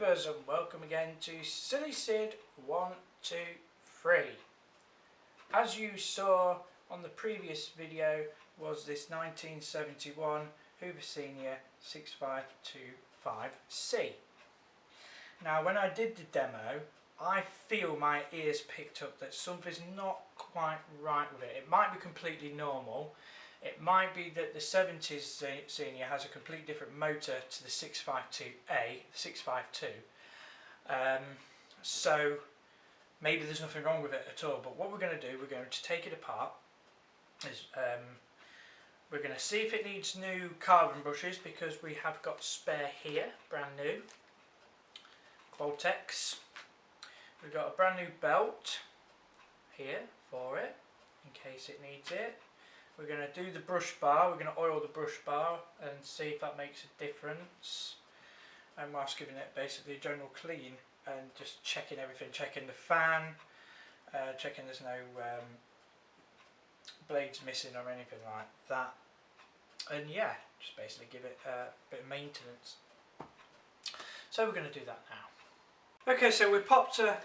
subscribers, and welcome again to Silly Sid 123. As you saw on the previous video was this 1971 Hoover Senior 6525C. Now when I did the demo, I feel my ears picked up that something's not quite right with it. It might be completely normal. It might be that the 70s Senior has a completely different motor to the 652A, 652. So maybe there's nothing wrong with it at all. But what we're going to do, we're going to take it apart. We're going to see if it needs new carbon brushes, because we have got spare here, brand new. Qualtex. We've got a brand new belt here for it, in case it needs it. We're going to do the brush bar, we're going to oil the brush bar and see if that makes a difference. And whilst giving it basically a general clean and just checking everything, checking the fan, checking there's no blades missing or anything like that. And yeah, just basically give it a bit of maintenance. So we're going to do that now. Okay, so we popped her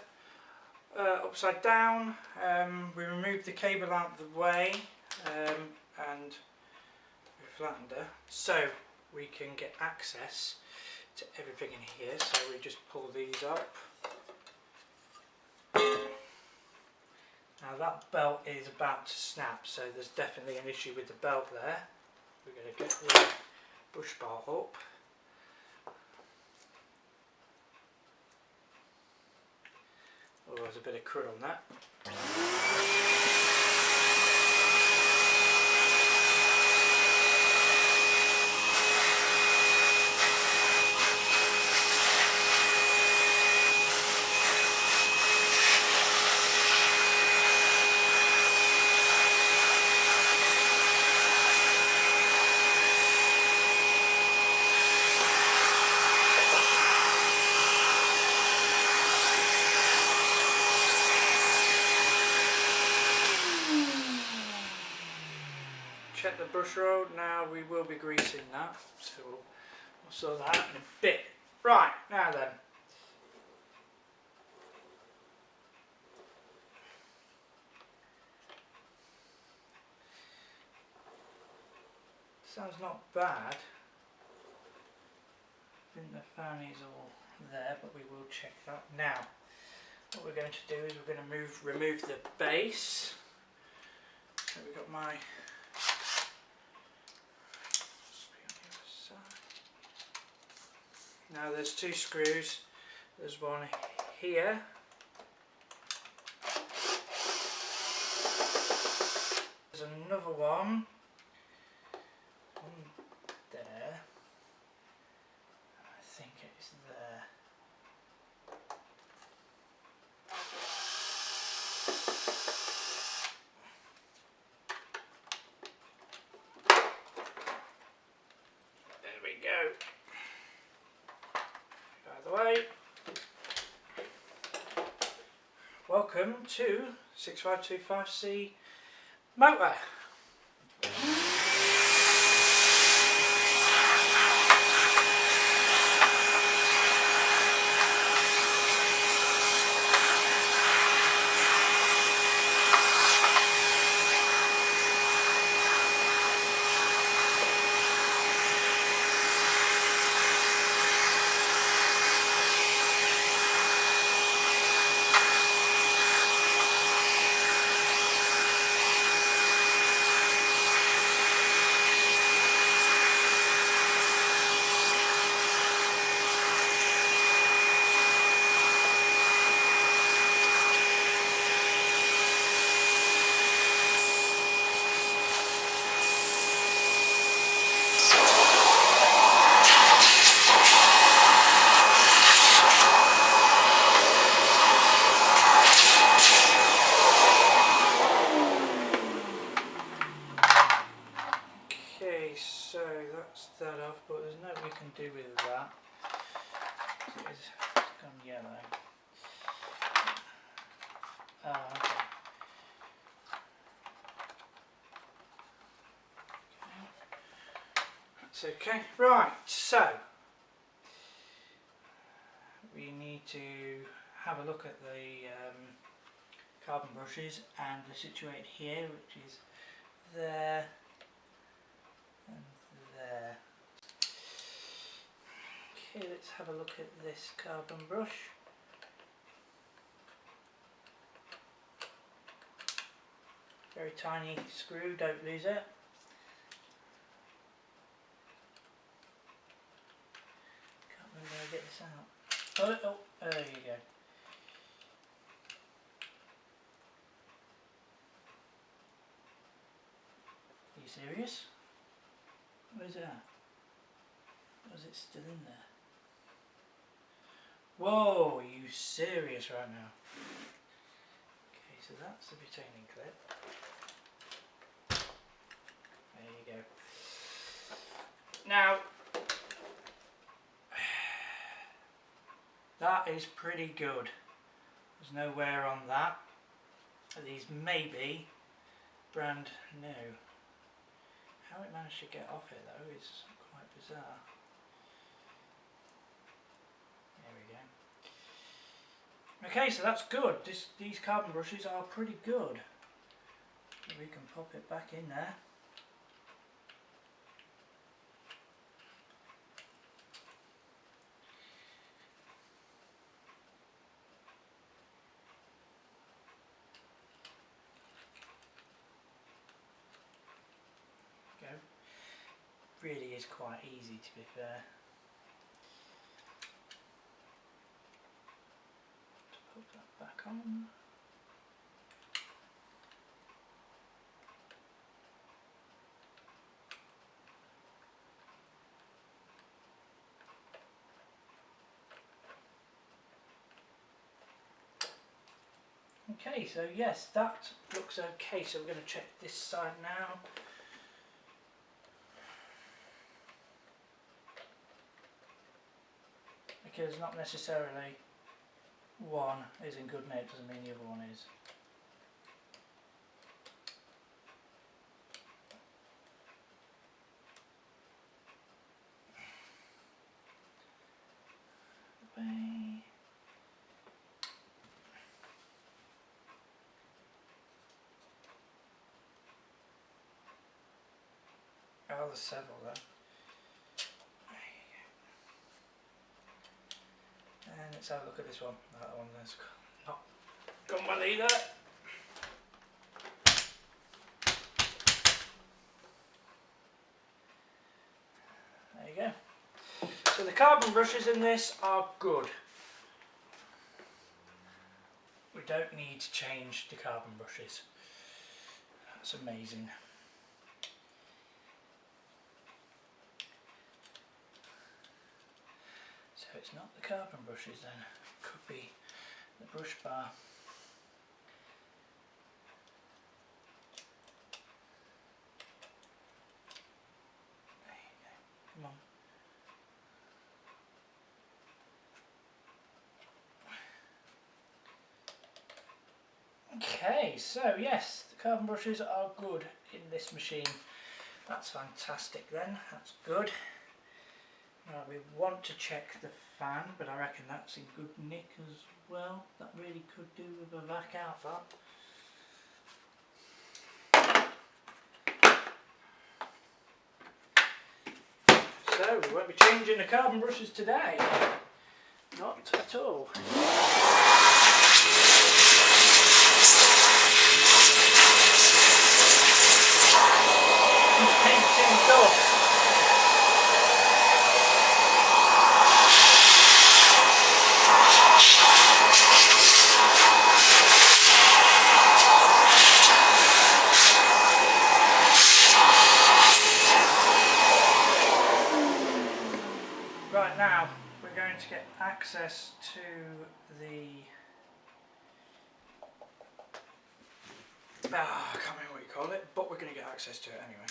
upside down, we removed the cable out of the way. And we flattened her so we can get access to everything in here. So we just pull these up. Now that belt is about to snap, so there's definitely an issue with the belt there. We're going to get the brush bar up. Oh, there's a bit of crud on that. Check the brush road. Now we will be greasing that, so we'll sort that out in a bit. Right, now then. Sounds not bad. I think the fan is all there, but we will check that. Now, what we're going to do is we're going to remove the base. So we've got my now there's two screws. There's one here. There's another one there. I think it's there. There we go. By the way, welcome to 6525C motor. So that's that off, but there's nothing we can do with that. It's gone yellow. Oh, okay. That's okay. Right, so we need to have a look at the carbon brushes, and they're situated here, which is there and there. Okay, let's have a look at this carbon brush. Very tiny screw, don't lose it. Can't remember how to get this out. Oh, there you go. Are you serious? Where's it at? Or is it still in there? Whoa, are you serious right now? Okay, so that's the retaining clip. There you go. Now, that is pretty good. There's no wear on that. These may be brand new. How it managed to get off it though is quite bizarre. There we go. Okay, so that's good. These carbon brushes are pretty good. We can pop it back in there. Go. Really is quite easy, to be fair. To put that back on. Okay, so yes, that looks okay. So we're going to check this side now. Because not necessarily one is in good nick doesn't mean the other one is. Away. Oh, there's several there. And let's have a look at this one. That one has not gone well either. There you go. So the carbon brushes in this are good. We don't need to change the carbon brushes. That's amazing. So it's not the carbon brushes then, it could be the brush bar. There you go, come on. Okay, so yes, the carbon brushes are good in this machine. That's fantastic then, that's good. Now we want to check the fan, but I reckon that's in good nick as well. That really could do with a vac out that. So we won't be changing the carbon brushes today. Not at all. Painting dust. Right, now we're going to get access to the I can't remember what you call it, but we're going to get access to it anyway.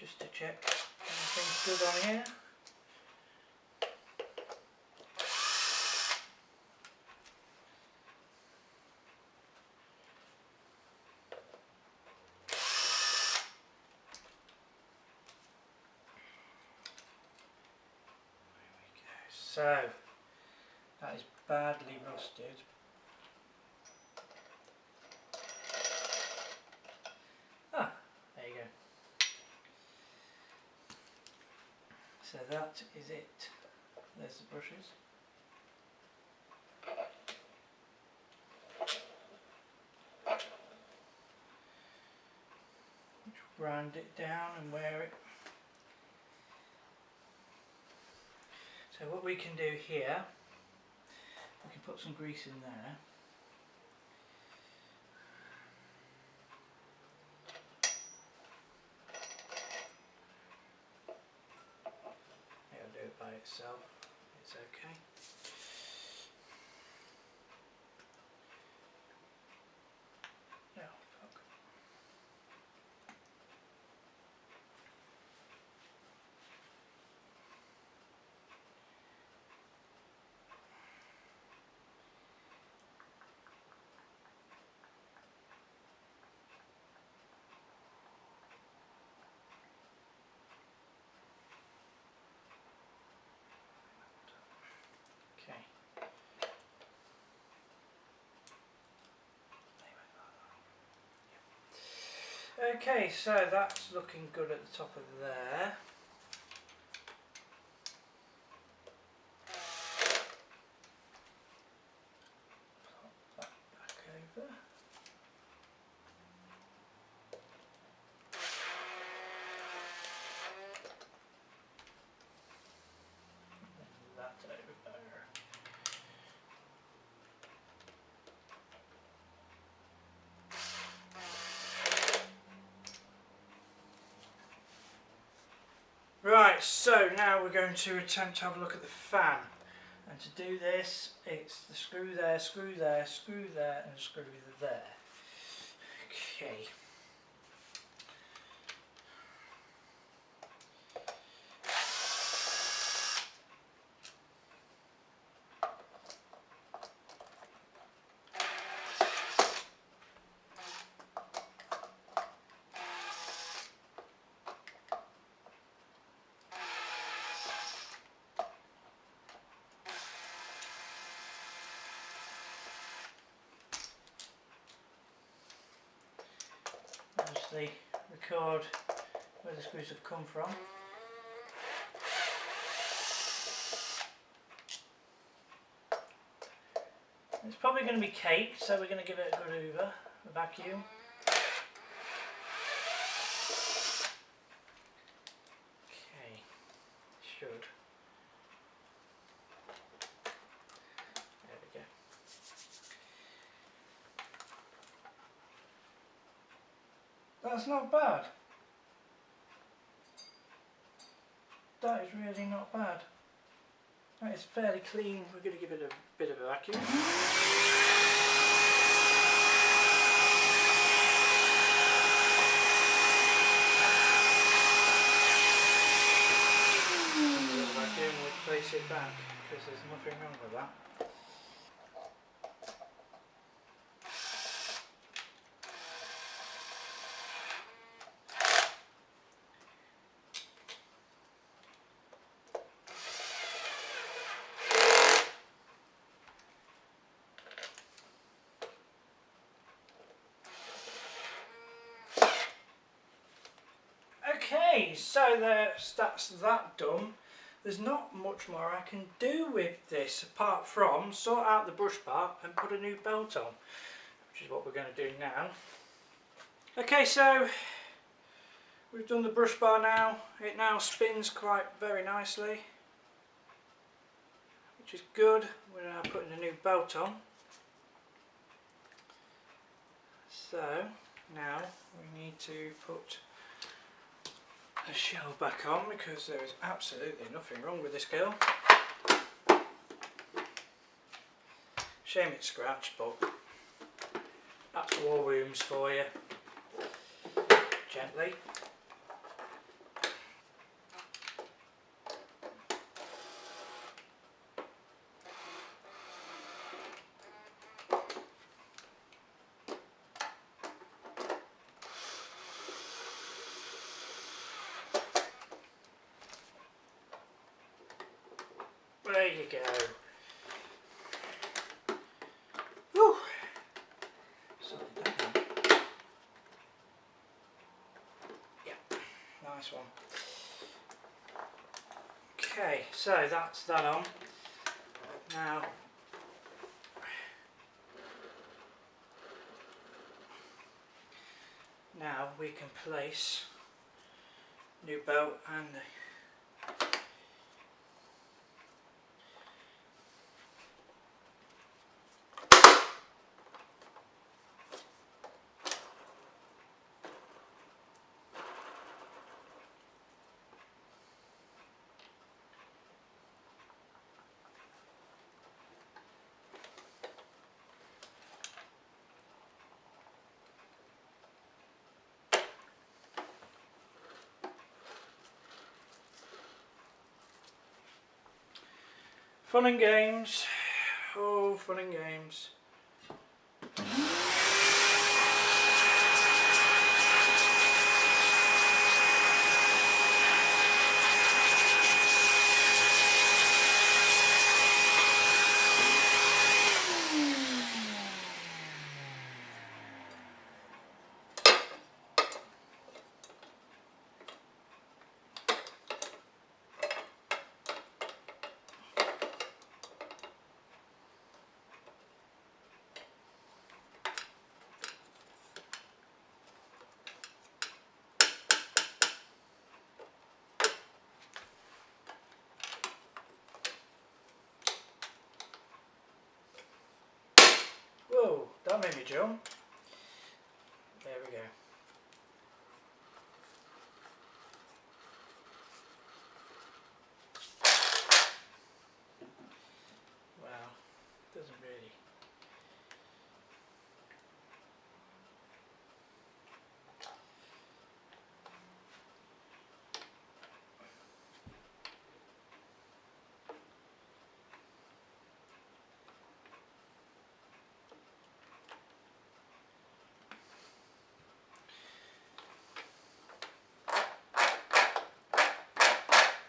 Just to check everything's good on here. So that is badly rusted. Ah, there you go. So that is it. There's the brushes. Grind it down and wear it. So what we can do here, we can put some grease in there. It'll do it by itself, it's okay. Oh, fuck. Okay. Okay, so that's looking good at the top of there. Pop that back over. And that over. Right, so now we're going to attempt to have a look at the fan. And to do this, it's the screw there, screw there, screw there, and screw there. Okay. Obviously record where the screws have come from. It's probably going to be caked, so we're going to give it a good hoover, a vacuum. Okay, should. There we go. That's not bad. That is really not bad. That is fairly clean. We're going to give it a bit of a vacuum. Vacuum, we'll place it back because there's nothing wrong with that. Okay, so that's that done. There's not much more I can do with this apart from sort out the brush part and put a new belt on, which is what we're going to do now. Okay, so we've done the brush bar now. It now spins quite very nicely, which is good. We're now putting a new belt on. So now we need to put a shell back on because there is absolutely nothing wrong with this girl. Shame it's scratched, but that's war wounds for you. Gently. There you you go. Whew. Sorted that one. Yeah, nice one. Okay, so that's that on. Now we can place new belt and fun and games. Oh, fun and games. Whoa, that made me jump. There we go. Well, doesn't really.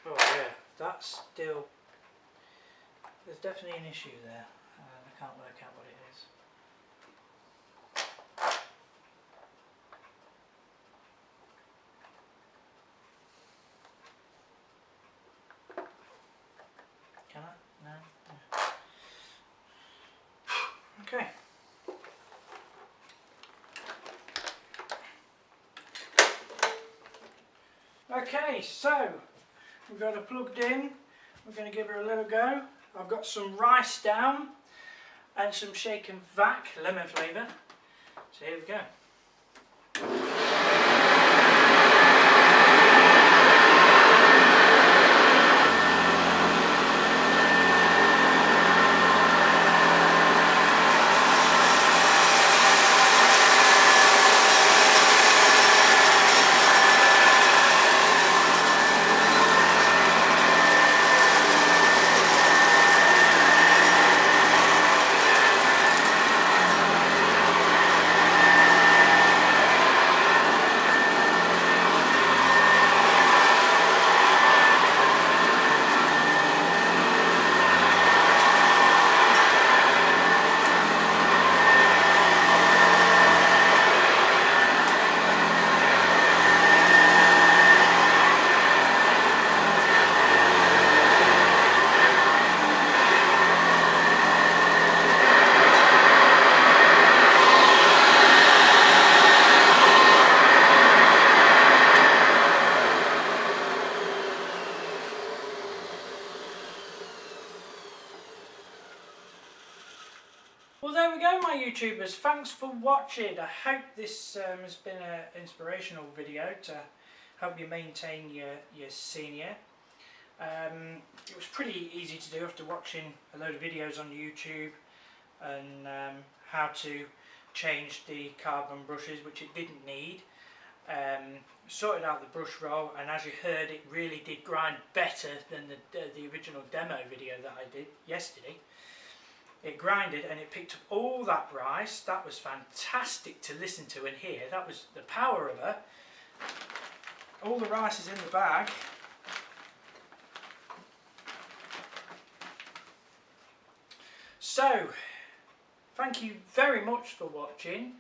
Oh yeah, that's still, there's definitely an issue there. I can't work out what it is. Can I? No? No. Okay. Okay, so we've got it plugged in. We're going to give her a little go. I've got some rice down and some shaken vac lemon flavour. So here we go. Well, there we go, my YouTubers. Thanks for watching. I hope this has been an inspirational video to help you maintain your senior. It was pretty easy to do after watching a load of videos on YouTube and how to change the carbon brushes, which it didn't need. Sorted out the brush roll, and as you heard, it really did grind better than the original demo video that I did yesterday. It grinded and it picked up all that rice. That was fantastic to listen to and hear. That was the power of her. All the rice is in the bag. So, thank you very much for watching.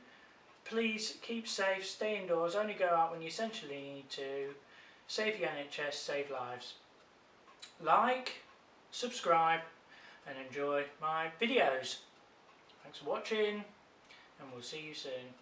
Please keep safe, stay indoors, only go out when you essentially need to. Save the NHS, save lives. Like, subscribe and enjoy my videos. Thanks for watching and we'll see you soon.